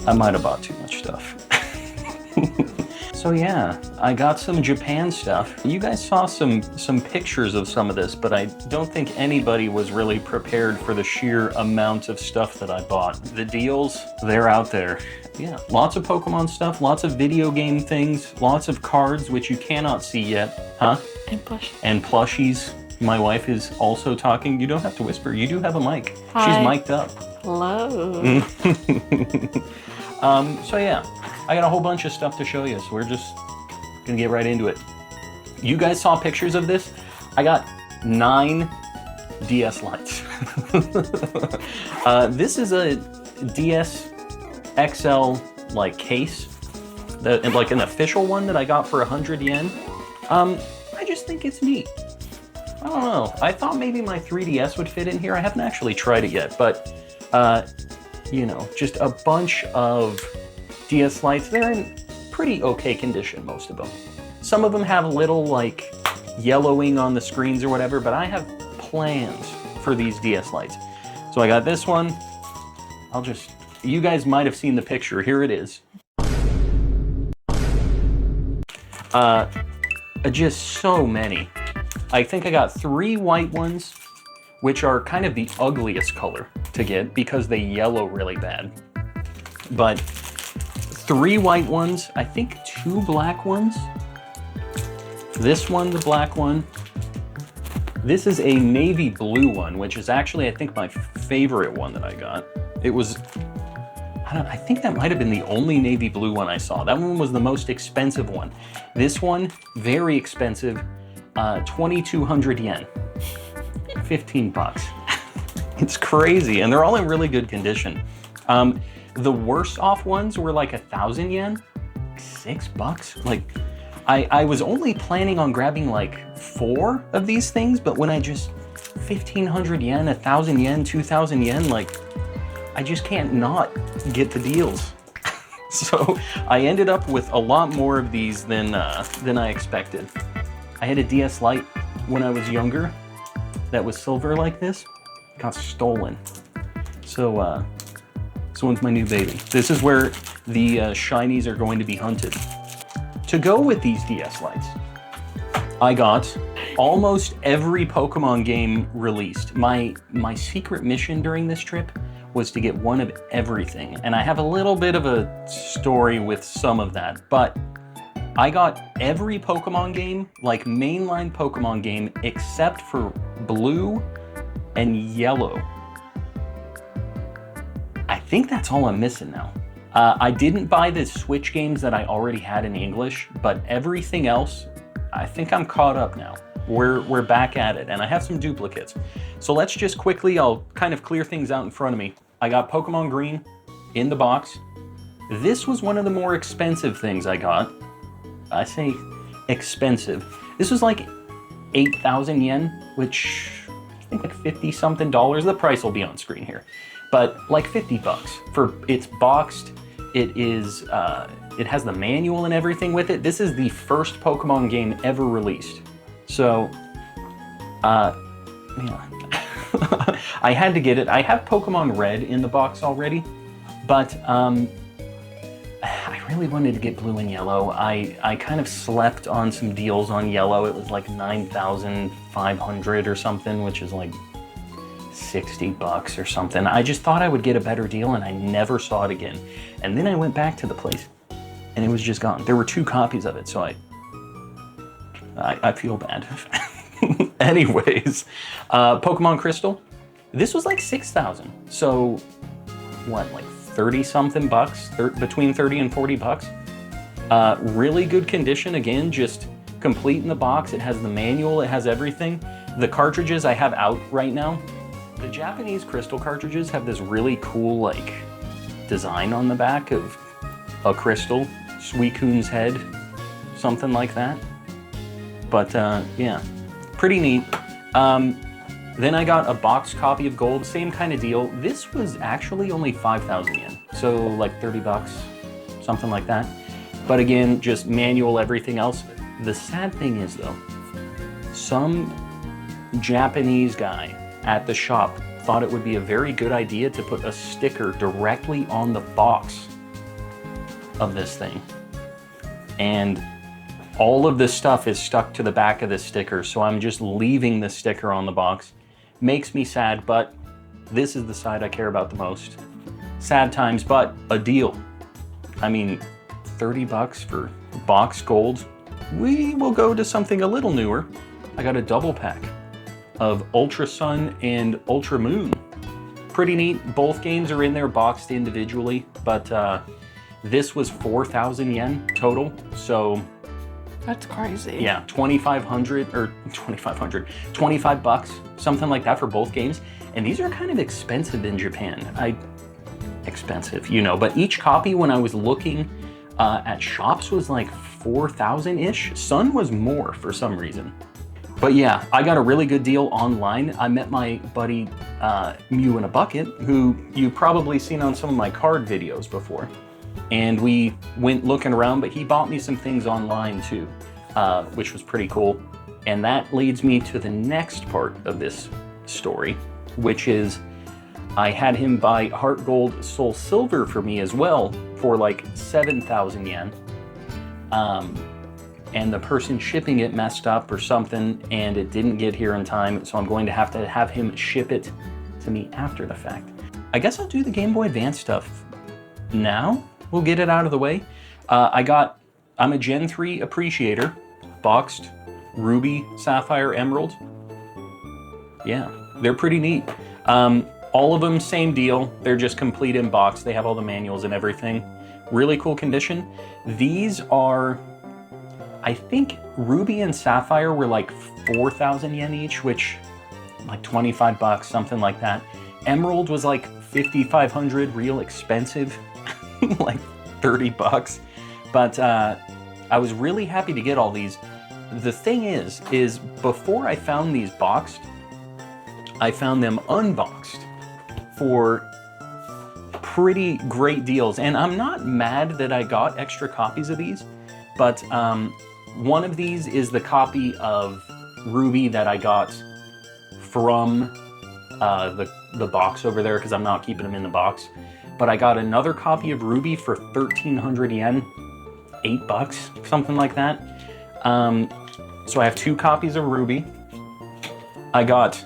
I might have bought too much stuff. So yeah, I got some Japan stuff. You guys saw some pictures of some of this, but I don't think anybody was really prepared for the sheer amount of stuff that I bought. The deals, they're out there. Yeah, lots of Pokemon stuff, lots of video game things, lots of cards, which you cannot see yet. Huh? And plushies. And plushies. My wife is also talking. You don't have to whisper. You do have a mic. Hi. She's mic'd up. Hello. So yeah, I got a whole bunch of stuff to show you, so we're just gonna get right into it. You guys saw pictures of this? I got 9 DS lights. This is a DS XL like case, like an official one that I got for 100 yen. I just think it's neat. I don't know. I thought maybe my 3DS would fit in here. I haven't actually tried it yet, but you know, just a bunch of DS lights. They're in pretty okay condition, most of them. Some of them have a little like yellowing on the screens or whatever, but I have plans for these DS lights. So I got this one. You guys might have seen the picture. Here it is. Just so many. I think I got 3 white ones, which are kind of the ugliest color to get because they yellow really bad. But 3 white ones, I think 2 black ones. This one, the black one. This is a navy blue one, which is actually, I think, my favorite one that I got. It was, I think that might have been the only navy blue one I saw. That one was the most expensive one. This one, very expensive, 2,200 yen. 15 bucks. It's crazy, and they're all in really good condition. The worst off ones were like 1,000 yen, 6 bucks. Like, I was only planning on grabbing like 4 of these things, but when 1,500 yen, 1,000 yen, 2,000 yen, like, I just can't not get the deals. So I ended up with a lot more of these than I expected. I had a DS Lite when I was younger that was silver like this, got stolen. So this one's my new baby. This is where the shinies are going to be hunted. To go with these DS lights, I got almost every Pokemon game released. My secret mission during this trip was to get one of everything, and I have a little bit of a story with some of that, but I got every Pokemon game, like mainline Pokemon game, except for blue and yellow. I think that's all I'm missing now. I didn't buy the Switch games that I already had in English, but everything else, I think I'm caught up now. We're back at it, and I have some duplicates. So let's just quickly, I'll kind of clear things out in front of me. I got Pokemon Green in the box. This was one of the more expensive things I got. I say expensive. This was like 8,000 yen, which I think like 50 something dollars. The price will be on screen here, but like 50 bucks for it's boxed. It is, it has the manual and everything with it. This is the first Pokemon game ever released. So, yeah, I had to get it. I have Pokemon Red in the box already, but I really wanted to get blue and yellow. I kind of slept on some deals on yellow. It was like 9,500 or something, which is like 60 bucks or something. I just thought I would get a better deal, and I never saw it again. And then I went back to the place and it was just gone. There were 2 copies of it, so I feel bad. Anyways, Pokemon Crystal. This was like 6,000. So what, like 30 something bucks, between 30 and 40 bucks. Really good condition. Again, just complete in the box. It has the manual, it has everything. The cartridges I have out right now. The Japanese Crystal cartridges have this really cool like design on the back of a crystal, Suicune's head, something like that. But yeah, pretty neat. Then I got a boxed copy of Gold, same kind of deal. This was actually only 5,000 yen, so like 30 bucks, something like that. But again, just manual, everything else. The sad thing is though, some Japanese guy at the shop thought it would be a very good idea to put a sticker directly on the box of this thing. And all of this stuff is stuck to the back of the sticker, so I'm just leaving the sticker on the box. Makes me sad, but this is the side I care about the most. Sad times, but a deal. I mean, 30 bucks for box gold. We will go to something a little newer. I got a double pack of Ultra Sun and Ultra Moon. Pretty neat. Both games are in there boxed individually, but this was 4,000 yen total. So That's crazy. yeah, 2,500 or 2,500, 25 bucks, something like that for both games. And these are kind of expensive in Japan. Expensive, you know, but each copy when I was looking at shops was like 4,000-ish. Sun was more for some reason. But yeah, I got a really good deal online. I met my buddy Mew in a Bucket, who you've probably seen on some of my card videos before. And we went looking around, but he bought me some things online too, which was pretty cool. And that leads me to the next part of this story, which is I had him buy Heart Gold Soul Silver for me as well for like 7,000 yen. And the person shipping it messed up or something and it didn't get here in time, so I'm going to have him ship it to me after the fact. I guess I'll do the Game Boy Advance stuff now. We'll get it out of the way. I'm a Gen 3 appreciator, boxed Ruby, Sapphire, Emerald. Yeah, they're pretty neat. All of them, same deal. They're just complete in box. They have all the manuals and everything. Really cool condition. These are, I think Ruby and Sapphire were like 4,000 yen each, which like 25 bucks, something like that. Emerald was like 5,500, real expensive, like 30 bucks. But I was really happy to get all these. The thing is before I found these boxed, I found them unboxed for pretty great deals. And I'm not mad that I got extra copies of these, but one of these is the copy of Ruby that I got from the box over there, because I'm not keeping them in the box. But I got another copy of Ruby for 1,300 yen, 8 bucks, something like that. So I have 2 copies of Ruby. I got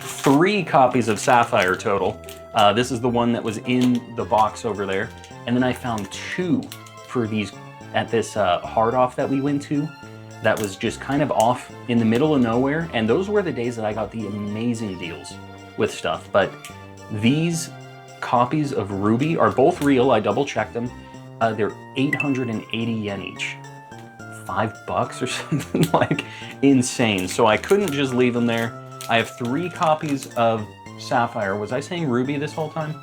3 copies of Sapphire total. This is the one that was in the box over there. And then I found 2 for these at this hard off that we went to. That was just kind of off in the middle of nowhere. And those were the days that I got the amazing deals with stuff. But these copies of Ruby are both real. I double checked them. They're 880 yen each. 5 bucks or something, like insane. So I couldn't just leave them there. I have 3 copies of Sapphire. Was I saying Ruby this whole time?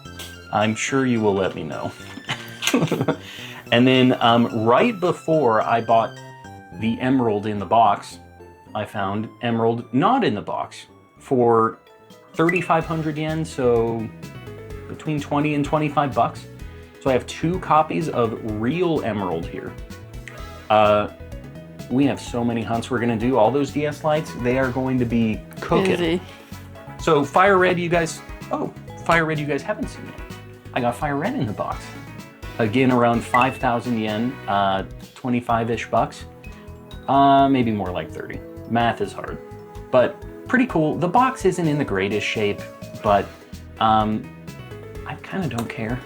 I'm sure you will let me know. And then right before I bought the Emerald in the box, I found Emerald not in the box for 3,500 yen, so between 20 and 25 bucks. So I have 2 copies of real Emerald here. We have so many hunts we're gonna do. All those DS lights, they are going to be cooking. Busy. So Fire Red, you guys haven't seen yet. I got Fire Red in the box. Again, around 5,000 yen, 25-ish bucks. Maybe more like 30. Math is hard, but pretty cool. The box isn't in the greatest shape, but I kind of don't care.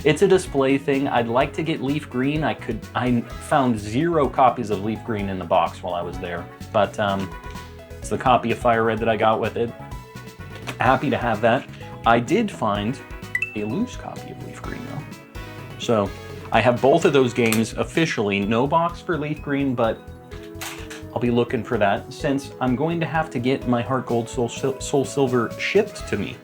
It's a display thing. I'd like to get Leaf Green. I found 0 copies of Leaf Green in the box while I was there, but it's the copy of Fire Red that I got with it. Happy to have that. I did find a loose copy of Leaf Green though. So I have both of those games officially. No box for Leaf Green, but I'll be looking for that since I'm going to have to get my Heart Gold Soul Silver shipped to me.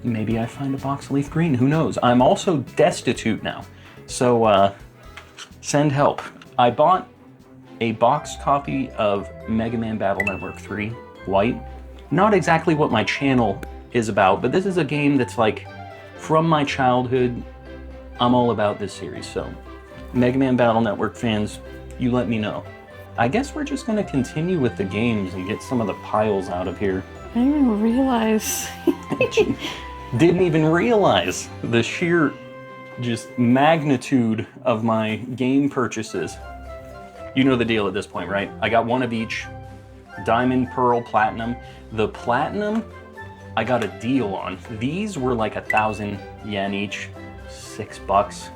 Maybe I find a box of Leaf Green, who knows? I'm also destitute now, so send help. I bought a boxed copy of Mega Man Battle Network 3 White. Not exactly what my channel is about, but this is a game that's like from my childhood. I'm all about this series, so Mega Man Battle Network fans, you let me know. I guess we're just gonna continue with the games and get some of the piles out of here. I didn't even realize. Didn't even realize the sheer just magnitude of my game purchases. You know the deal at this point, right? I got one of each, diamond, pearl, platinum. The platinum, I got a deal on. These were like 1,000 yen each, $6.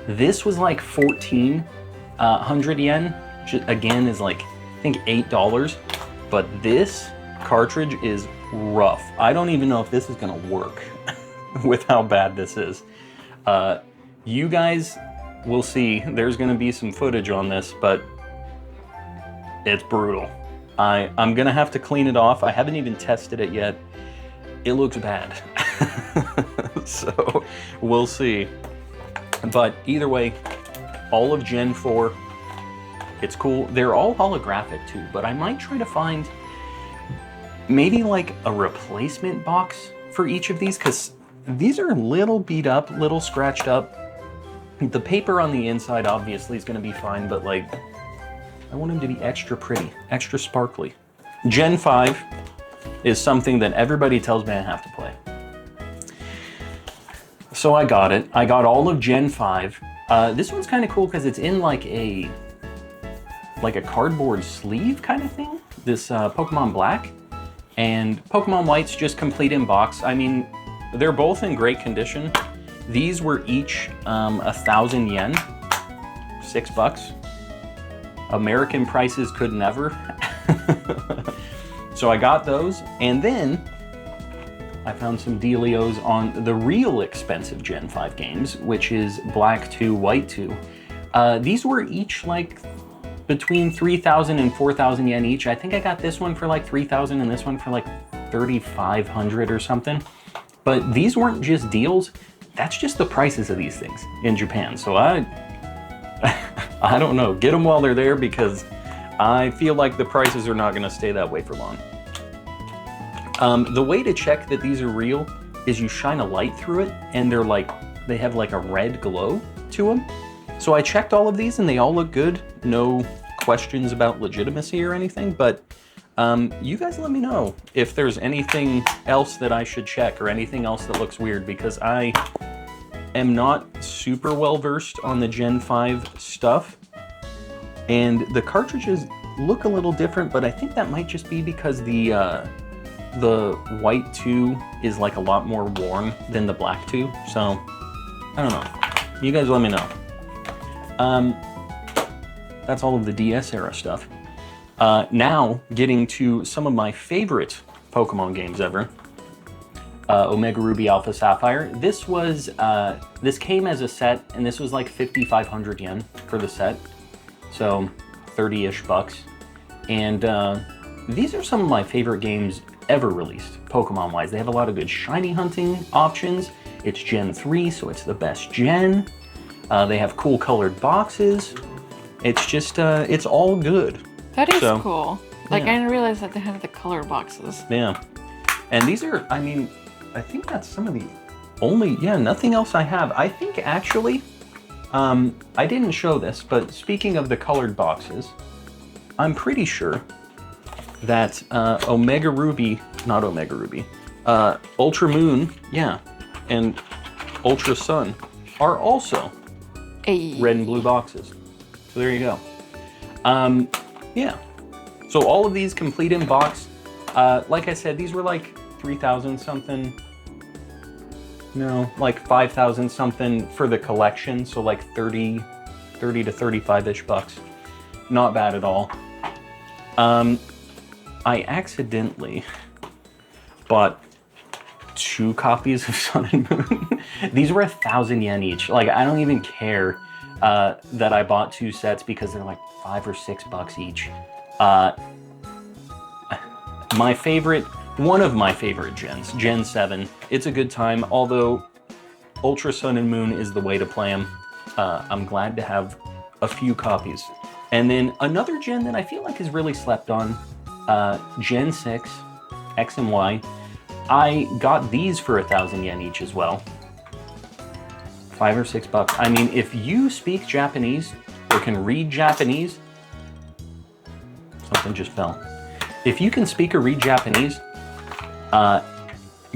This was like 1,400 yen, which again is like, I think $8. But this cartridge is rough. I don't even know if this is gonna work with how bad this is. You guys will see, there's gonna be some footage on this, but it's brutal. I'm gonna have to clean it off. I haven't even tested it yet. It looks bad. So we'll see. But either way, all of Gen 4, it's cool. They're all holographic too, but I might try to find maybe like a replacement box for each of these, because these are a little beat up, little scratched up. The paper on the inside obviously is gonna be fine, but like, I want them to be extra pretty, extra sparkly. Gen 5 is something that everybody tells me I have to play. So I got it. I got all of Gen 5. This one's kind of cool because it's in like a cardboard sleeve kind of thing. This Pokemon Black and Pokemon White's just complete in box. I mean, they're both in great condition. These were each 1,000 yen, $6. American prices could never. So I got those, and then I found some dealios on the real expensive Gen 5 games, which is Black 2, White 2. These were each like between 3,000 and 4,000 yen each. I think I got this one for like 3,000 and this one for like 3,500 or something. But these weren't just deals. That's just the prices of these things in Japan. So I don't know. Get them while they're there, because I feel like the prices are not going to stay that way for long. The way to check that these are real is you shine a light through it, and they have like a red glow to them. So I checked all of these and they all look good. No questions about legitimacy or anything, but you guys let me know if there's anything else that I should check or anything else that looks weird, because I am not super well versed on the Gen 5 stuff. And the cartridges look a little different, but I think that might just be because the White 2 is like a lot more worn than the Black 2. So I don't know. You guys let me know. That's all of the DS era stuff. Now getting to some of my favorite Pokemon games ever. Omega Ruby Alpha Sapphire. This was this came as a set, and this was like 5,500 yen for the set, so 30-ish bucks. And these are some of my favorite games ever released, Pokemon-wise. They have a lot of good shiny hunting options. It's Gen 3, so it's the best gen. They have cool colored boxes. It's just, it's all good. That is cool. Like, yeah. I didn't realize that they had the color boxes. Yeah. And these are, I mean, I think that's some of the only, yeah, nothing else I have. I think actually, I didn't show this, but speaking of the colored boxes, I'm pretty sure that Omega Ruby, not Omega Ruby, Ultra Moon, yeah, and Ultra Sun are also red and blue boxes. So there you go. Yeah. So all of these complete in box. Like I said, these were like 3,000 something. No, like 5,000 something for the collection. So like 30 to 35-ish bucks. Not bad at all. I accidentally bought 2 copies of Sun and Moon. These were 1,000 yen each. Like, I don't even care that I bought 2 sets because they're like $5 or $6 each. My favorite, one of my favorite gens, Gen 7. It's a good time, although Ultra Sun and Moon is the way to play them. I'm glad to have a few copies. And then another gen that I feel like is really slept on, Gen 6, X and Y. I got these for 1,000 yen each as well. $5 or $6. I mean, if you speak Japanese or can read Japanese, something just fell. If you can speak or read Japanese,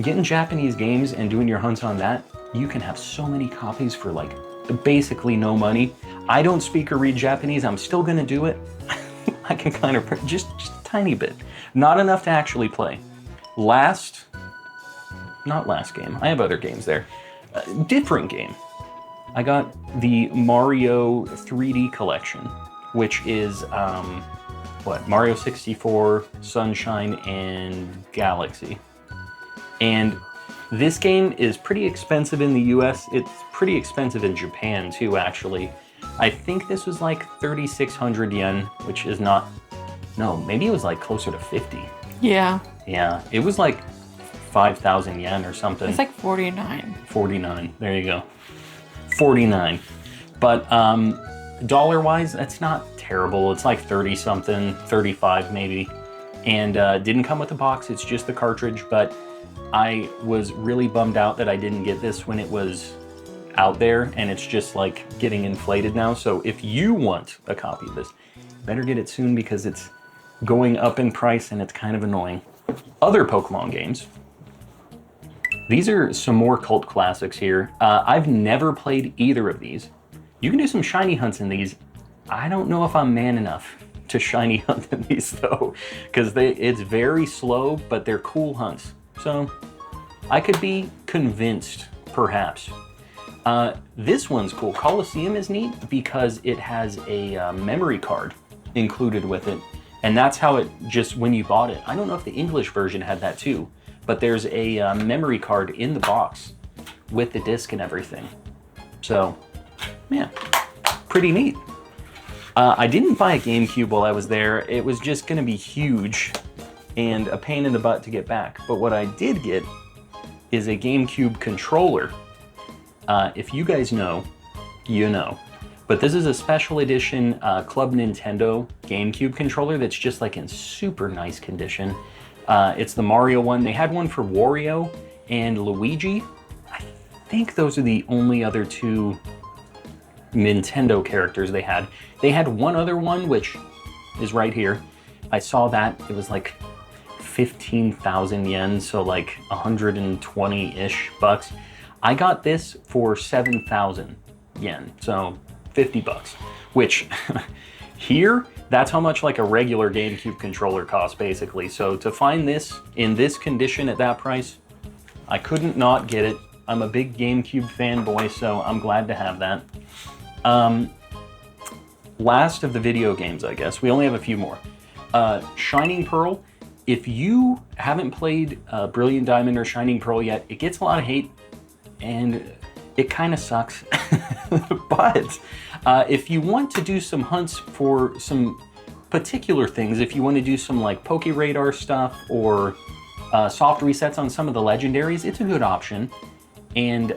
getting Japanese games and doing your hunts on that, you can have so many copies for like basically no money. I don't speak or read Japanese. I'm still gonna do it. I can kind of, just a tiny bit. Not enough to actually play. Not last game. I have other games there. Different game. I got the Mario 3D collection, which is, Mario 64, Sunshine, and Galaxy. And this game is pretty expensive in the US. It's pretty expensive in Japan too, actually. I think this was like 3,600 yen, which is not, no, maybe it was like closer to 50. Yeah. Yeah, it was like 5,000 yen or something. It's like 49. 49, there you go. 49. But dollar-wise, that's not terrible. It's like 30 something, 35 maybe. And didn't come with a box, it's just the cartridge, but I was really bummed out that I didn't get this when it was out there, and it's just like getting inflated now. So if you want a copy of this, better get it soon because it's going up in price and it's kind of annoying. Other Pokemon games. These are some more cult classics here. I've never played either of these. You can do some shiny hunts in these. I don't know if I'm man enough to shiny hunt in these though, because it's very slow, but they're cool hunts. So I could be convinced, perhaps. This one's cool. Colosseum is neat because it has a memory card included with it. And that's how it just, when you bought it, I don't know if the English version had that too, but there's a memory card in the box with the disc and everything. So, yeah, pretty neat. I didn't buy a GameCube while I was there. It was just gonna be huge and a pain in the butt to get back. But what I did get is a GameCube controller. If you guys know, you know. But this is a special edition Club Nintendo GameCube controller that's just like in super nice condition. It's the Mario one. They had one for Wario and Luigi. I think those are the only other two Nintendo characters they had. They had one other one, which is right here. I saw that. It was like 15,000 yen, so like 120-ish bucks. I got this for 7,000 yen, so 50 bucks, which here, that's how much like a regular GameCube controller costs basically. So to find this in this condition at that price, I couldn't not get it. I'm a big GameCube fanboy, so I'm glad to have that. Last of the video games, I guess. We only have a few more. Shining Pearl. If you haven't played Brilliant Diamond or Shining Pearl yet, it gets a lot of hate and it kind of sucks. But if you want to do some hunts for some particular things, if you want to do some like Poke Radar stuff or soft resets on some of the legendaries, it's a good option. And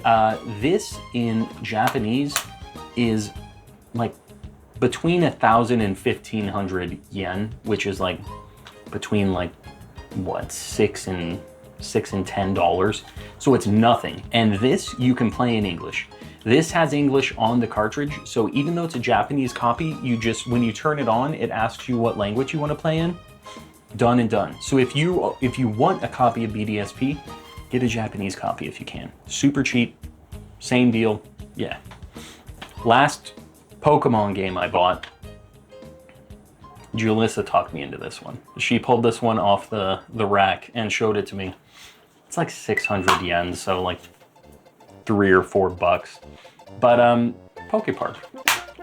this in Japanese is like between 1,000 and 1,500 yen, which is like between like what, $6 and $10. So it's nothing. And this you can play in English. This has English on the cartridge, so even though it's a Japanese copy, you just, when you turn it on, it asks you what language you want to play in. Done and done. So if you want a copy of BDSP, get a Japanese copy if you can. Super cheap, same deal, yeah. Last Pokemon game I bought, Julissa talked me into this one. She pulled this one off the rack and showed it to me. It's like 600 yen, so like 3 or 4 bucks. But Pokepark.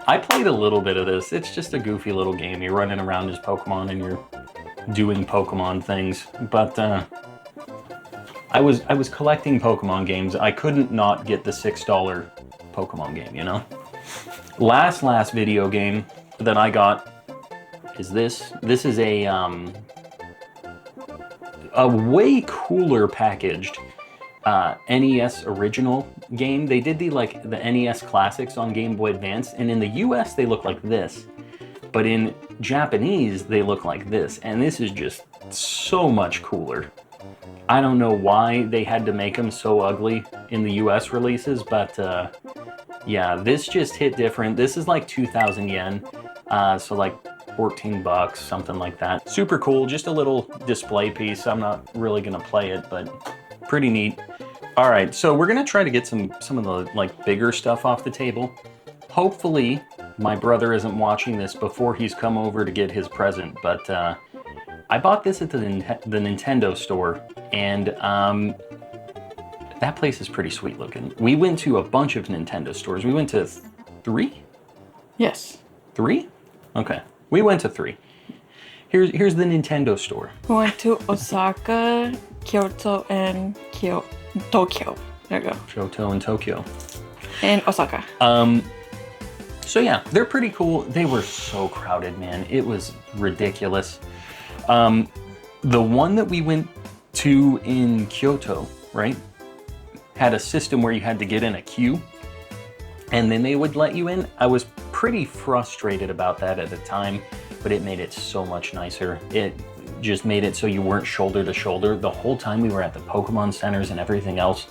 I played a little bit of this. It's just a goofy little game. You're running around as Pokemon and you're doing Pokemon things. But I was collecting Pokemon games. I couldn't not get the $6 Pokemon game, you know? Last video game that I got is this. This is a way cooler packaged NES original game. They did the NES classics on Game Boy Advance, and in the US they look like this, but in Japanese they look like this, and this is just so much cooler. I don't know why they had to make them so ugly in the US releases, but yeah, this just hit different. This is like 2,000 yen, so like 14 bucks, something like that. Super cool, just a little display piece. I'm not really gonna play it, but pretty neat. All right, so we're gonna try to get some of the like bigger stuff off the table. Hopefully, my brother isn't watching this before he's come over to get his present, but I bought this at the Nintendo store, and that place is pretty sweet looking. We went to a bunch of Nintendo stores. We went to 3? Yes. 3? Okay, we went to 3. Here's the Nintendo store. We went to Osaka, Kyoto, and Tokyo. There you go. Kyoto and Tokyo. And Osaka. So yeah, they're pretty cool. They were so crowded, man. It was ridiculous. The one that we went to in Kyoto, right, had a system where you had to get in a queue and then they would let you in. I was pretty frustrated about that at the time, but it made it so much nicer. It just made it so you weren't shoulder to shoulder. The whole time we were at the Pokemon centers and everything else,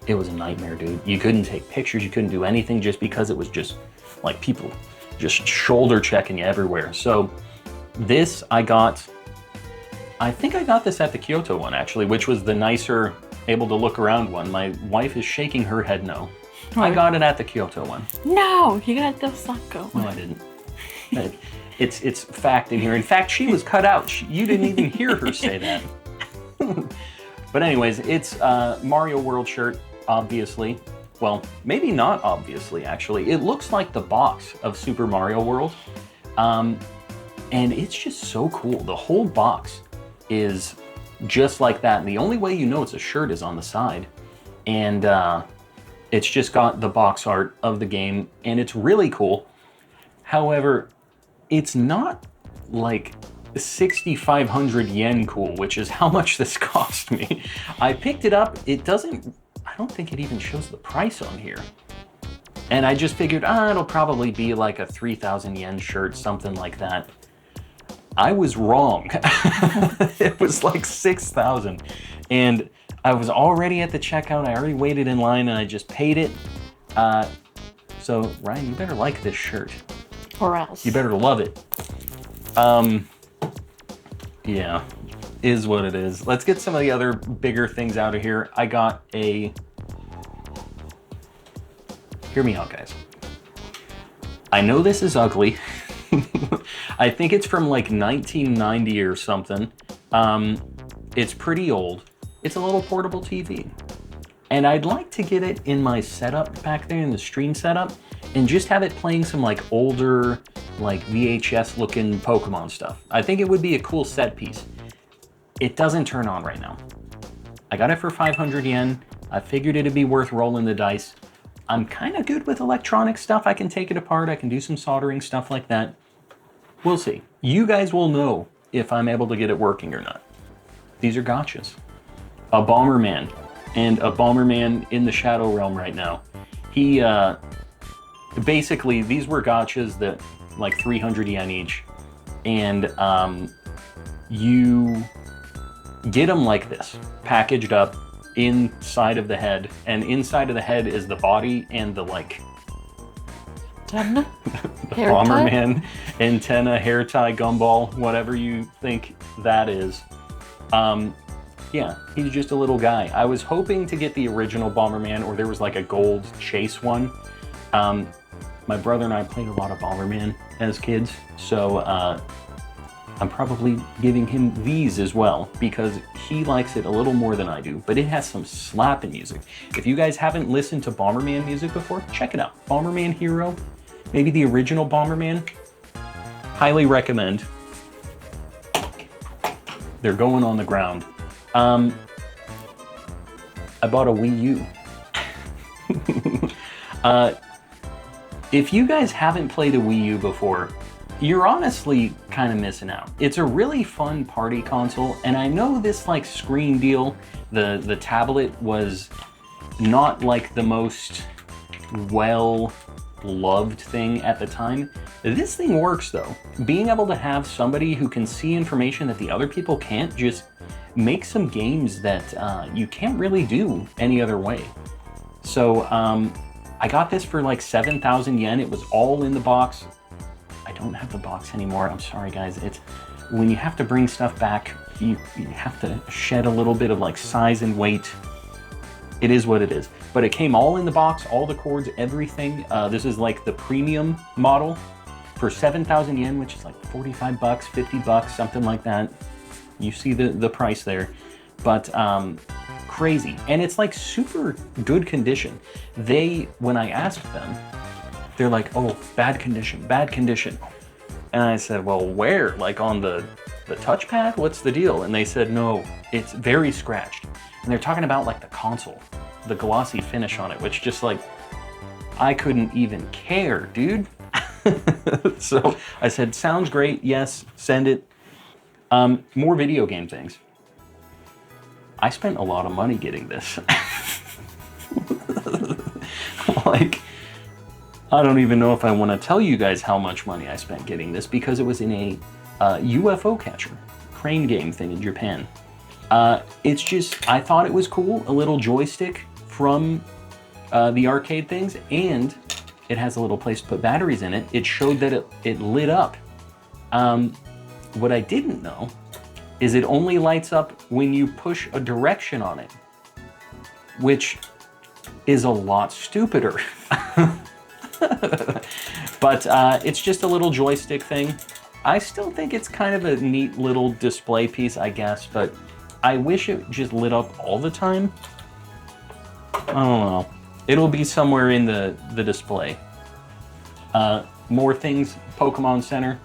it was a nightmare, dude. You couldn't take pictures, you couldn't do anything just because it was just like people just shoulder checking you everywhere. So this I think I got this at the Kyoto one actually, which was the nicer, able to look around one. My wife is shaking her head no. I got it at the Kyoto one. No, you got the Osaka one. No, I didn't. It's fact in here. In fact, she was cut out. You didn't even hear her say that. But anyways, it's Mario World shirt, obviously. Well, maybe not obviously, actually. It looks like the box of Super Mario World. And it's just so cool. The whole box is just like that. And the only way you know it's a shirt is on the side. And it's just got the box art of the game, and it's really cool. However, it's not like 6,500 yen cool, which is how much this cost me. I picked it up. I don't think it even shows the price on here. And I just figured, it'll probably be like a 3,000 yen shirt, something like that. I was wrong. It was like 6,000. And I was already at the checkout. I already waited in line and I just paid it. So Ryan, you better like this shirt. Or else. You better love it. Yeah, is what it is. Let's get some of the other bigger things out of here. I got hear me out, guys. I know this is ugly. I think it's from like 1990 or something. It's pretty old. It's a little portable TV. And I'd like to get it in my setup back there, in the stream setup, and just have it playing some like older, like VHS looking Pokemon stuff. I think it would be a cool set piece. It doesn't turn on right now. I got it for 500 yen. I figured it'd be worth rolling the dice. I'm kind of good with electronic stuff. I can take it apart. I can do some soldering, stuff like that. We'll see. You guys will know if I'm able to get it working or not. These are gotchas. A Bomberman, and a Bomberman in the Shadow Realm right now. He, basically, these were gotchas that, like 300 yen each. And you get them like this, packaged up inside of the head. And inside of the head is the body and the, like, the Bomberman antenna, hair tie, gumball, whatever you think that is. Yeah, he's just a little guy. I was hoping to get the original Bomberman, or there was like a gold chase one. My brother and I played a lot of Bomberman as kids, so I'm probably giving him these as well, because he likes it a little more than I do, but it has some slapping music. If you guys haven't listened to Bomberman music before, check it out. Bomberman Hero, maybe the original Bomberman. Highly recommend. They're going on the ground. I bought a Wii U. If you guys haven't played a Wii U before, you're honestly kind of missing out. It's a really fun party console, and I know this like screen deal, the tablet was not like the most well-loved thing at the time. This thing works though. Being able to have somebody who can see information that the other people can't just make some games that you can't really do any other way. So I got this for like 7,000 yen. It was all in the box. I don't have the box anymore. I'm sorry guys. It's when you have to bring stuff back, you have to shed a little bit of like size and weight. It is what it is. But it came all in the box, all the cords, everything. This is like the premium model for 7,000 yen, which is like 45 bucks, 50 bucks, something like that. You see the price there. But crazy. And it's like super good condition. When I asked them, they're like, oh, bad condition, bad condition. And I said, well, where? Like on the touchpad? What's the deal? And they said, no, it's very scratched. And they're talking about like the console, the glossy finish on it, which just like, I couldn't even care, dude. So I said, sounds great. Yes, send it. More video game things. I spent a lot of money getting this. Like, I don't even know if I want to tell you guys how much money I spent getting this because it was in a UFO catcher, crane game thing in Japan. It's just, I thought it was cool, a little joystick from the arcade things, and it has a little place to put batteries in it. It showed that it lit up. What I didn't know is it only lights up when you push a direction on it, which is a lot stupider. But it's just a little joystick thing. I still think it's kind of a neat little display piece, I guess, but I wish it just lit up all the time. I don't know. It'll be somewhere in the display. More things. Pokemon Center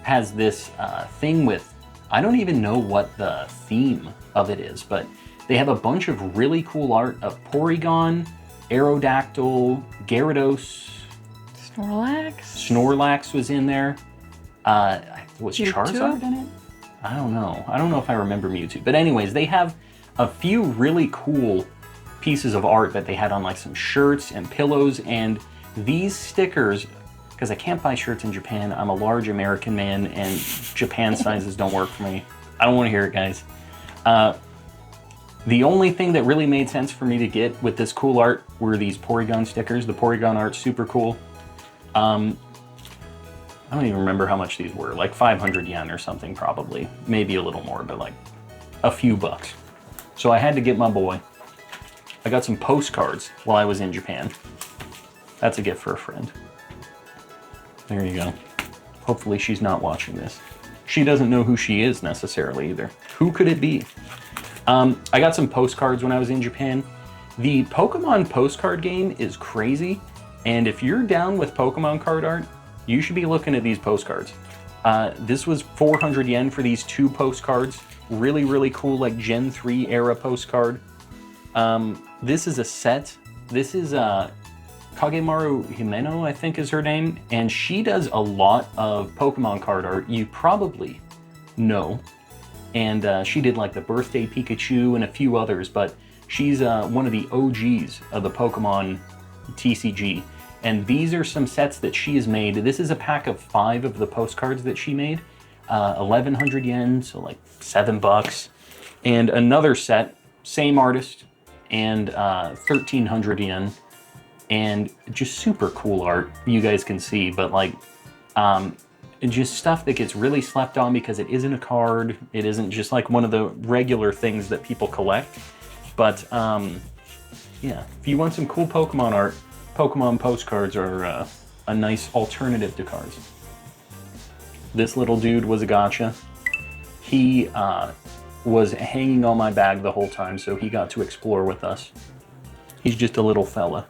has this thing with, I don't even know what the theme of it is, but they have a bunch of really cool art of Porygon, Aerodactyl, Gyarados. Snorlax was in there. Was Mewtwo? Charizard in it? I don't know. I don't know if I remember Mewtwo. But anyways, they have a few really cool pieces of art that they had on like some shirts and pillows, and these stickers, because I can't buy shirts in Japan. I'm a large American man and Japan sizes don't work for me. I don't want to hear it, guys. The only thing that really made sense for me to get with this cool art were these Porygon stickers. The Porygon art's super cool. I don't even remember how much these were, like 500 yen or something probably. Maybe a little more, but like a few bucks. So I had to get my boy. I got some postcards while I was in Japan. That's a gift for a friend. There you go. Hopefully she's not watching this. She doesn't know who she is necessarily either. Who could it be? I got some postcards when I was in Japan. The Pokemon postcard game is crazy. And if you're down with Pokemon card art, you should be looking at these postcards. This was 400 yen for these 2 postcards. Really, really cool, like Gen 3 era postcard. This is a set. This is Kagemaru Himeno, I think is her name. And she does a lot of Pokemon card art you probably know. And she did like the Birthday Pikachu and a few others, but she's one of the OGs of the Pokemon TCG. And these are some sets that she has made. This is a pack of 5 of the postcards that she made. 1,100 yen, so like $7. And another set, same artist, and 1,300 yen. And just super cool art, you guys can see, but like, just stuff that gets really slept on because it isn't a card. It isn't just like one of the regular things that people collect. But yeah, if you want some cool Pokemon art, Pokemon postcards are a nice alternative to cards. This little dude was a gotcha. He was hanging on my bag the whole time, so he got to explore with us. He's just a little fella.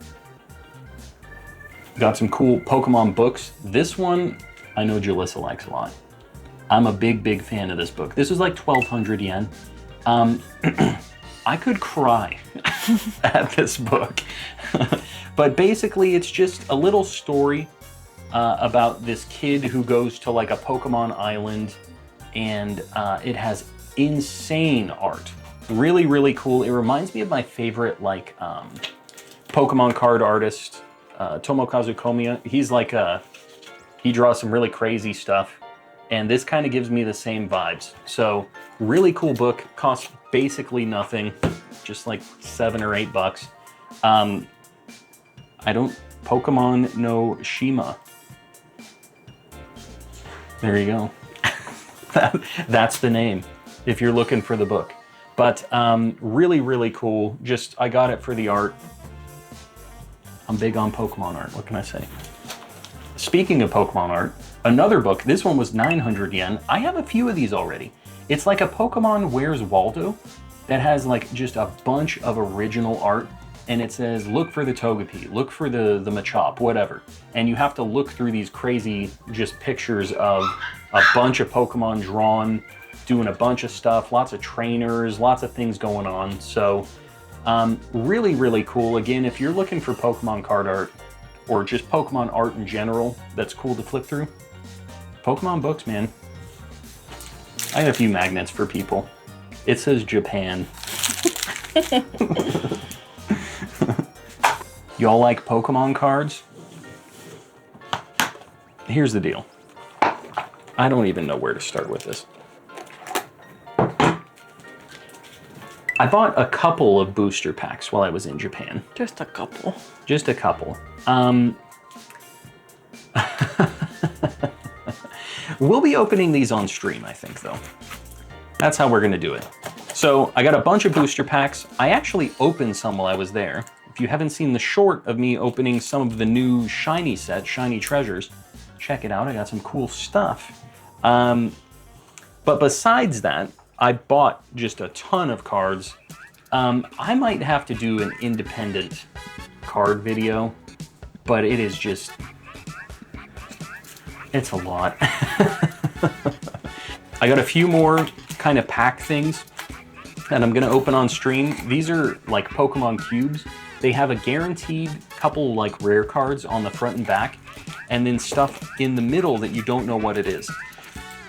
Got some cool Pokemon books. This one, I know Jalissa likes a lot. I'm a big, big fan of this book. This is like 1,200 yen. I could cry at this book. But basically, it's just a little story about this kid who goes to like a Pokemon island, and it has insane art. Really, really cool. It reminds me of my favorite like Pokemon card artist, Tomokazu Komiya. He's like he draws some really crazy stuff, and this kind of gives me the same vibes. So really cool book, costs basically nothing, just like $7 or $8. Pokemon no Shima. There you go. That's the name if you're looking for the book. But really, really cool. Just, I got it for the art. I'm big on Pokemon art, what can I say? Speaking of Pokemon art, another book, this one was 900 yen. I have a few of these already. It's like a Pokemon Where's Waldo that has like just a bunch of original art, and it says, look for the Togepi, look for the Machop, whatever. And you have to look through these crazy just pictures of a bunch of Pokemon drawn, doing a bunch of stuff, lots of trainers, lots of things going on. So really, really cool. Again, if you're looking for Pokemon card art or just Pokemon art in general that's cool to flip through, Pokemon books, man. I have a few magnets for people. It says Japan. Y'all like Pokemon cards? Here's the deal. I don't even know where to start with this. I bought a couple of booster packs while I was in Japan. Just a couple. Just a couple. We'll be opening these on stream, I think, though. That's how we're gonna do it. So I got a bunch of booster packs. I actually opened some while I was there. If you haven't seen the short of me opening some of the new shiny set, Shiny Treasures, check it out. I got some cool stuff. But besides that, I bought just a ton of cards. I might have to do an independent card video, but it is just, it's a lot. I got a few more kind of pack things that I'm gonna open on stream. These are like Pokemon cubes. They have a guaranteed couple like rare cards on the front and back, and then stuff in the middle that you don't know what it is.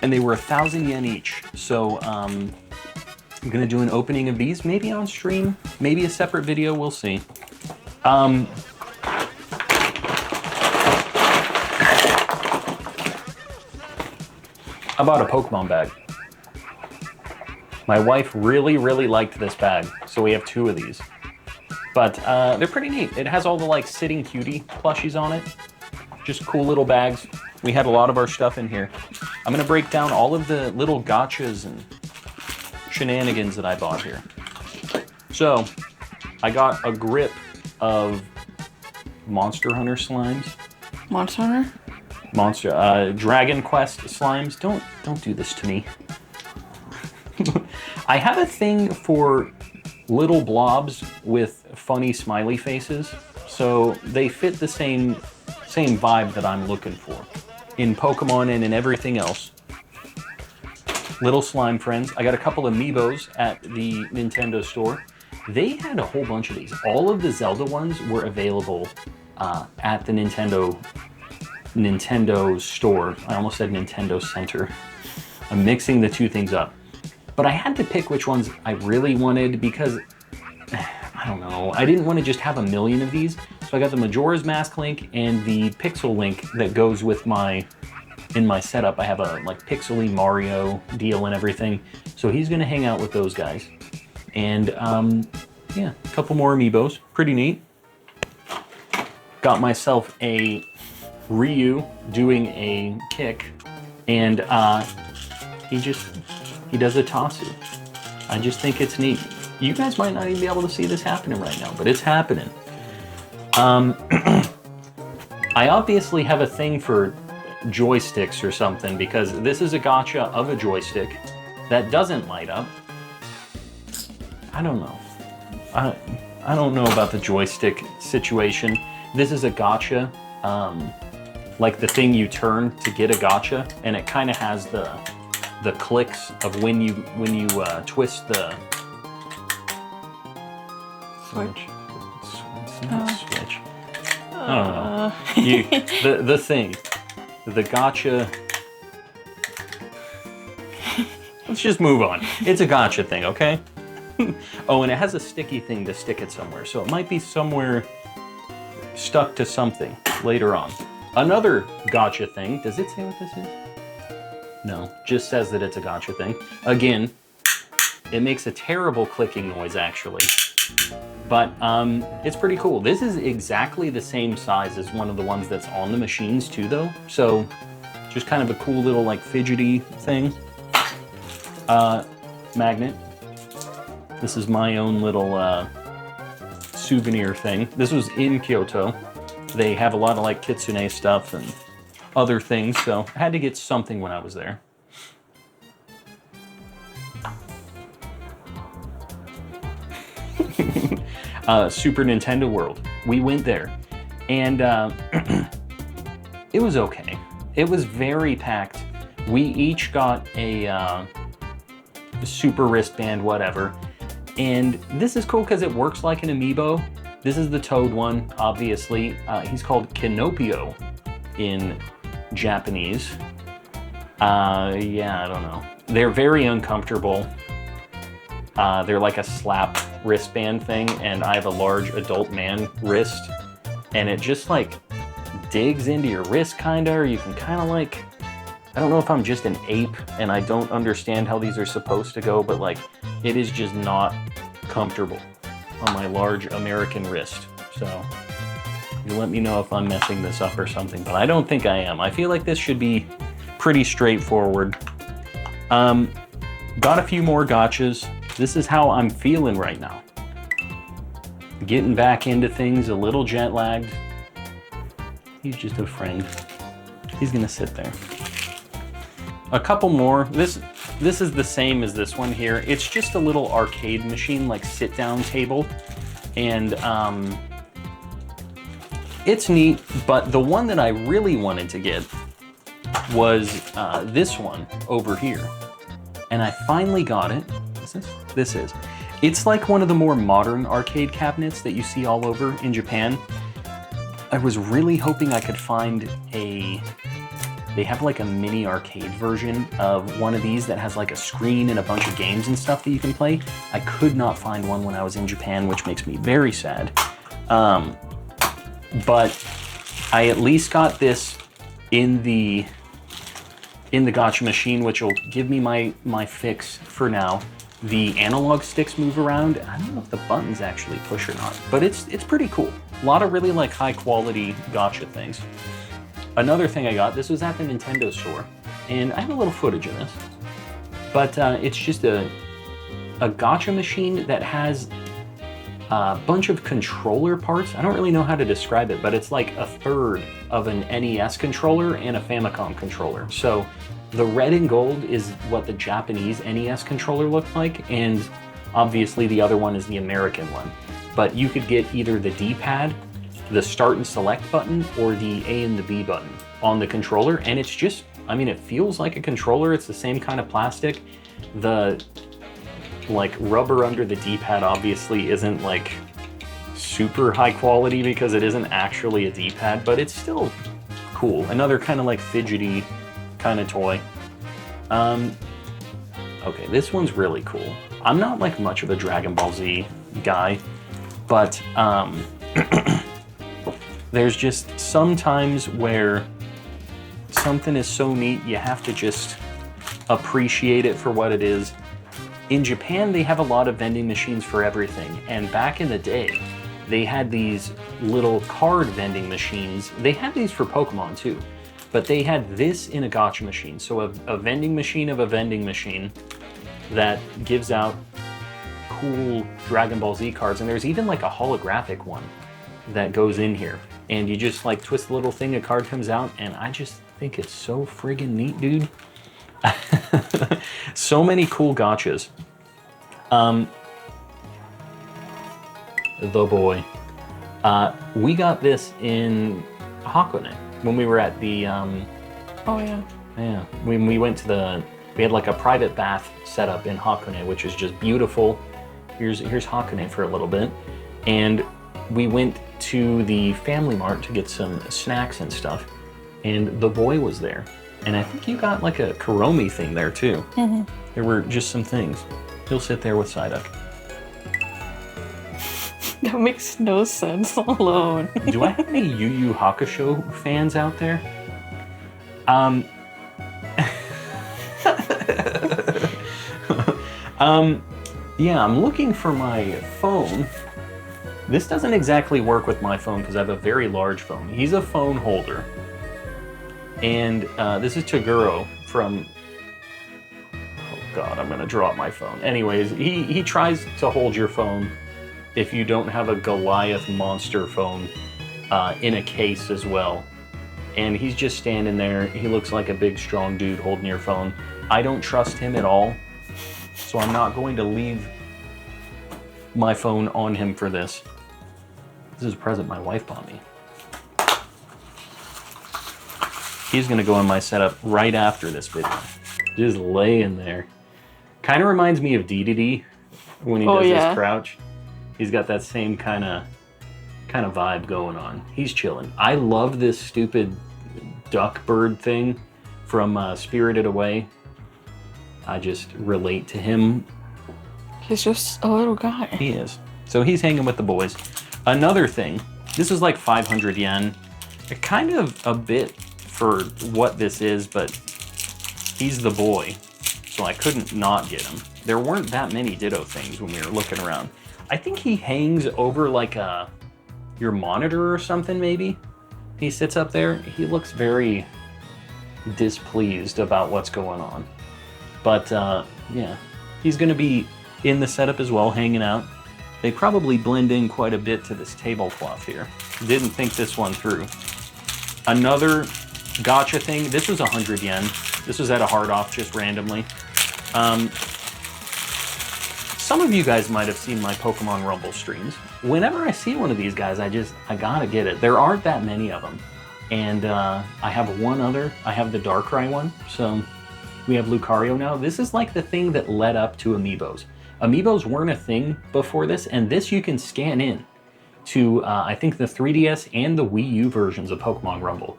And they were 1,000 yen each. So I'm gonna do an opening of these, maybe on stream, maybe a separate video, we'll see. I bought a Pokemon bag. My wife really, really liked this bag, so we have 2 of these. But they're pretty neat. It has all the like Sitting Cutie plushies on it. Just cool little bags. We had a lot of our stuff in here. I'm gonna break down all of the little gotchas and shenanigans that I bought here. So, I got a grip of Monster Hunter slimes. Monster Hunter? Dragon Quest slimes. Don't do this to me. I have a thing for little blobs with funny smiley faces, so they fit the same vibe that I'm looking for in Pokemon and in everything else. Little slime friends. I got a couple of Amiibos at the Nintendo store. They had a whole bunch of these. All of the Zelda ones were available at the Nintendo store. I almost said Nintendo Center. I'm mixing the two things up. But I had to pick which ones I really wanted because, I don't know, I didn't want to just have a million of these. So I got the Majora's Mask Link and the Pixel Link that goes with in my setup. I have a like Pixely Mario deal and everything. So he's gonna hang out with those guys. And yeah, a couple more Amiibos, pretty neat. Got myself a Ryu doing a kick, and he does a Tatsu. I just think it's neat. You guys might not even be able to see this happening right now, but it's happening. I obviously have a thing for joysticks or something because this is a gacha of a joystick that doesn't light up. I don't know. I don't know about the joystick situation. This is a gacha, like the thing you turn to get a gacha, and it kind of has the clicks of when you twist the Switch. It's not a switch. I don't know. The thing, the gacha. Let's just move on. It's a gacha thing, okay? Oh, and it has a sticky thing to stick it somewhere, so it might be somewhere stuck to something later on. Another gacha thing. Does it say what this is? No, just says that it's a gacha thing. Again, it makes a terrible clicking noise, actually. But it's pretty cool. This is exactly the same size as one of the ones that's on the machines, too, though. So, just kind of a cool little, like, fidgety thing. Magnet. This is my own little souvenir thing. This was in Kyoto. They have a lot of like kitsune stuff and other things, so I had to get something when I was there. Super Nintendo World. We went there, and it was okay. It was very packed. We each got a super wristband, whatever. And this is cool because it works like an amiibo. This is the Toad one, obviously. He's called Kinopio in Japanese. Yeah, I don't know. They're very uncomfortable. They're like a slap wristband thing, and I have a large adult man wrist, and it just like digs into your wrist kinda, or you can kinda like, I don't know if I'm just an ape and I don't understand how these are supposed to go, but like, it is just not comfortable on my large American wrist. So you let me know if I'm messing this up or something, but I don't think I am. I feel like this should be pretty straightforward. Got a few more gotchas. This is how I'm feeling right now. Getting back into things, a little jet lagged. He's just a friend. He's gonna sit there. A couple more. This is the same as this one here. It's just a little arcade machine, like sit down table. And it's neat, but the one that I really wanted to get was this one over here. And I finally got it. Is this? This is. It's like one of the more modern arcade cabinets that you see all over in Japan. I was really hoping I could find they have like a mini arcade version of one of these that has like a screen and a bunch of games and stuff that you can play. I could not find one when I was in Japan, which makes me very sad. But I at least got this in the gotcha machine, which will give me my fix for now. The analog sticks move around. I don't know if the buttons actually push or not, but it's pretty cool. A lot of really like high quality gotcha things. Another thing I got, this was at the Nintendo store, and I have a little footage of this, but it's just a gotcha machine that has a bunch of controller parts. I don't really know how to describe it, but it's like a third of an NES controller and a Famicom controller. So the red and gold is what the Japanese NES controller looked like, and obviously the other one is the American one. But you could get either the D-pad, the start and select button, or the A and the B button on the controller, and it's just, I mean, it feels like a controller. It's the same kind of plastic. The like rubber under the D-pad obviously isn't like super high quality because it isn't actually a D-pad, but it's still cool. Another kind of like fidgety kind of toy. Okay, this one's really cool. I'm not like much of a Dragon Ball Z guy, but there's just some times where something is so neat you have to just appreciate it for what it is. In Japan, they have a lot of vending machines for everything, and back in the day, they had these little card vending machines. They had these for Pokemon too, but they had this in a gotcha machine. So a vending machine of a vending machine that gives out cool Dragon Ball Z cards, and there's even like a holographic one that goes in here. And you just like twist the little thing, a card comes out, and I just think it's so friggin' neat, dude. So many cool gotchas. The boy. We got this in Hakone when we were at the Oh yeah. yeah, when we went to we had like a private bath set up in Hakone, which is just beautiful. Here's Hakone for a little bit, and we went to the Family Mart to get some snacks and stuff, and the boy was there, and I think you got like a Kuromi thing there too. Mm-hmm. There were just some things. He'll sit there with Psyduck. That makes no sense alone. Do I have any Yu Yu Hakusho fans out there? Yeah, I'm looking for my phone. This doesn't exactly work with my phone because I have a very large phone. He's a phone holder. And this is Toguro from... God, I'm gonna drop my phone. Anyways, he tries to hold your phone if you don't have a Goliath monster phone in a case as well. And he's just standing there. He looks like a big, strong dude holding your phone. I don't trust him at all, so I'm not going to leave my phone on him for this. This is a present my wife bought me. He's gonna go in my setup right after this video. Just laying there. Kind of reminds me of DDD when he does his crouch. He's got that same kind of vibe going on. He's chilling. I love this stupid duck bird thing from Spirited Away. I just relate to him. He's just a little guy. He is. So he's hanging with the boys. Another thing, this is like 500 yen. Kind of a bit for what this is, but he's the boy, so I couldn't not get him. There weren't that many Ditto things when we were looking around. I think he hangs over like your monitor or something, maybe. He sits up there. He looks very displeased about what's going on. But yeah, he's gonna be in the setup as well, hanging out. They probably blend in quite a bit to this tablecloth here. Didn't think this one through. Another gotcha thing. This was 100 yen. This was at a hard off just randomly. Some of you guys might have seen my Pokemon Rumble streams. Whenever I see one of these guys, I gotta get it. There aren't that many of them. And I have one other. I have the Darkrai one. So we have Lucario now. This is like the thing that led up to Amiibos. Amiibos weren't a thing before this, and this you can scan in to, I think, the 3DS and the Wii U versions of Pokemon Rumble.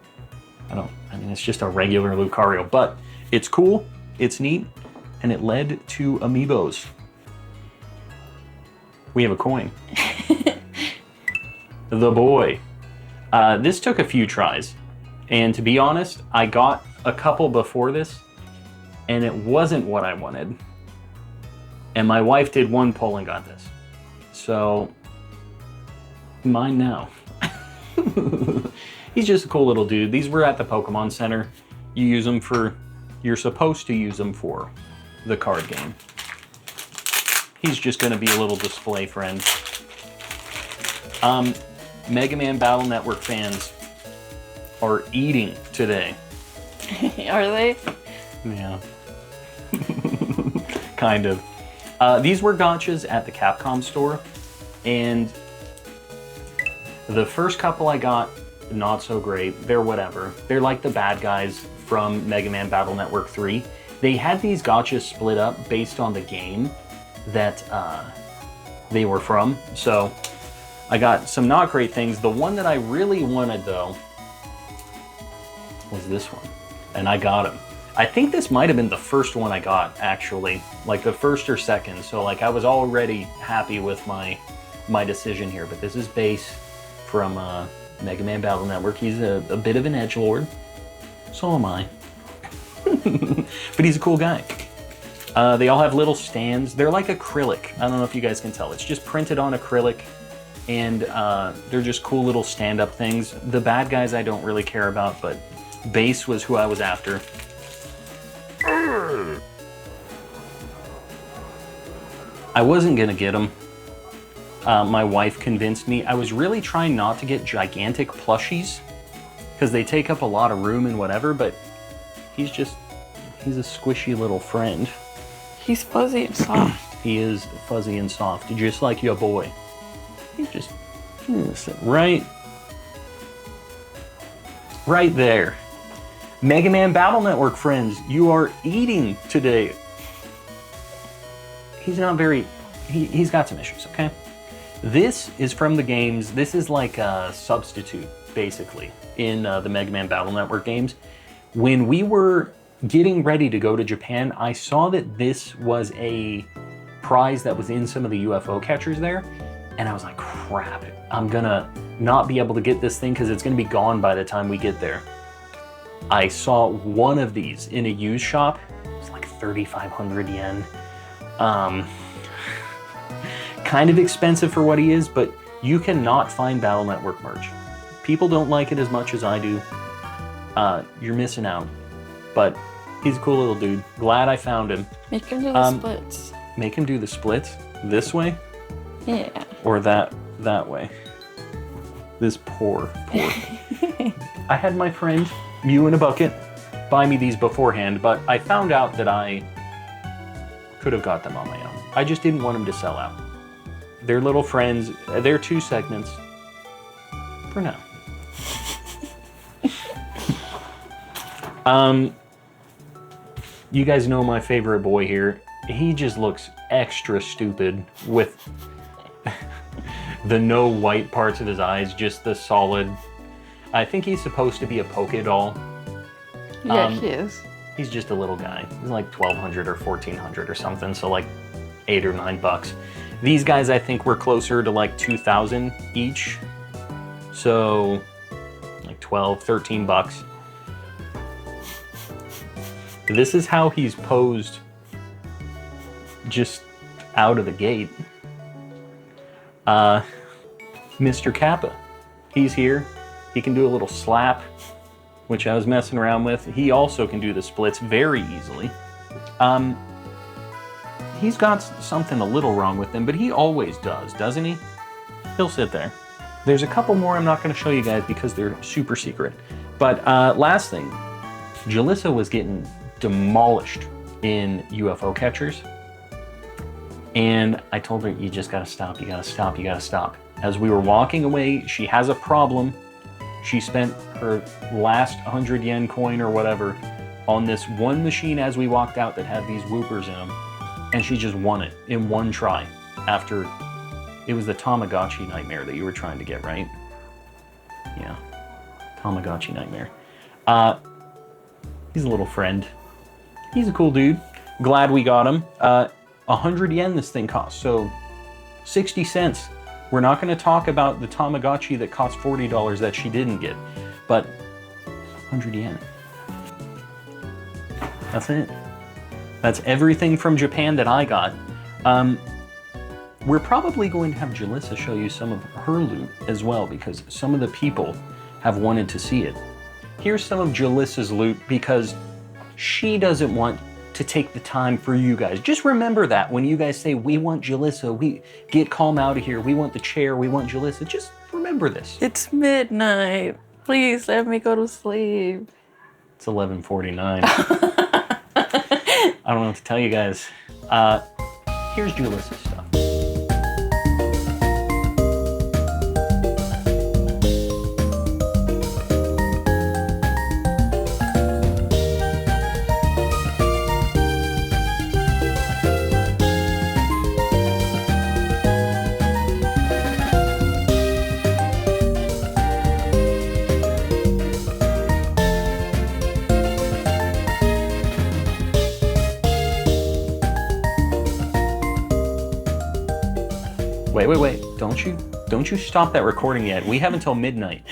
I mean, it's just a regular Lucario, but it's cool, it's neat, and it led to Amiibos. We have a coin. The boy. This took a few tries, and to be honest, I got a couple before this, and it wasn't what I wanted. And my wife did one pull and got this. So, mine now. He's just a cool little dude. These were at the Pokemon Center. You use them for, you're supposed to use them for the card game. He's just gonna be a little display friend. Mega Man Battle Network fans are eating today. Are they? Yeah. Kind of. These were gotchas at the Capcom store, and the first couple I got, not so great. They're whatever. They're like the bad guys from Mega Man Battle Network 3. They had these gotchas split up based on the game that they were from, so I got some not great things. The one that I really wanted, though, was this one, and I got him. I think this might have been the first one I got, actually, like the first or second. So like I was already happy with my decision here. But this is Bass from Mega Man Battle Network. He's a bit of an edgelord. So am I. But he's a cool guy. They all have little stands. They're like acrylic. I don't know if you guys can tell. It's just printed on acrylic, and they're just cool little stand-up things. The bad guys I don't really care about, but Bass was who I was after. I wasn't gonna get him. My wife convinced me. I was really trying not to get gigantic plushies because they take up a lot of room and whatever, but he's a squishy little friend. He's fuzzy and soft. He is fuzzy and soft, just like your boy. He's just right there. Mega Man Battle Network friends, you are eating today. He's not very, he's got some issues, okay? This is from the games. This is like a substitute, basically, in the Mega Man Battle Network games. When we were getting ready to go to Japan, I saw that this was a prize that was in some of the UFO catchers there, and I was like, crap, I'm gonna not be able to get this thing because it's gonna be gone by the time we get there. I saw one of these in a used shop. It was like 3,500 yen. Kind of expensive for what he is, but you cannot find Battle Network merch. People don't like it as much as I do. You're missing out. But He's a cool little dude. Glad I found him. Make him do the splits. Make him do the splits this way Yeah. or that way. This poor. I had my friend, Mew in a Bucket, buy me these beforehand, but I found out that I could have got them on my own. I just didn't want them to sell out. They're little friends. They're 2 segments for now. You guys know my favorite boy here. He just looks extra stupid with the no white parts of his eyes, just the solid. I think he's supposed to be a Poké doll. Yeah, he is. He's just a little guy. He's like 1,200 or 1,400 or something, so like $8 or $9. These guys I think were closer to like 2,000 each, so like 12, 13 bucks. This is how he's posed just out of the gate. Mr. Kappa, he's here. He can do a little slap, which I was messing around with. He also can do the splits very easily. He's got something a little wrong with him, but he always does, doesn't he? He'll sit there. There's a couple more I'm not going to show you guys because they're super secret. But last thing, Jalissa was getting demolished in UFO catchers. And I told her, you just gotta stop, you gotta stop, you gotta stop. As we were walking away, she has a problem. She spent her last 100 yen coin or whatever on this one machine as we walked out that had these whoopers in them. And she just won it in one try after, it was the Tamagotchi nightmare that you were trying to get, right? Yeah, Tamagotchi nightmare. He's a little friend. He's a cool dude. Glad we got him. 100 yen this thing costs, so 60 cents. We're not going to talk about the Tamagotchi that cost $40 that she didn't get, but 100 yen. That's it. That's everything from Japan that I got. We're probably going to have Jalissa show you some of her loot as well, because some of the people have wanted to see it. Here's some of Jalissa's loot because she doesn't want to take the time for you guys. Just remember that when you guys say, we want Jalissa, we get Calm out of here, we want the chair, we want Jalissa, just remember this. It's midnight. Please let me go to sleep. It's 11:49. I don't know what to tell you guys. Here's Jalissa's stuff. Wait. Don't you stop that recording yet. We have until midnight.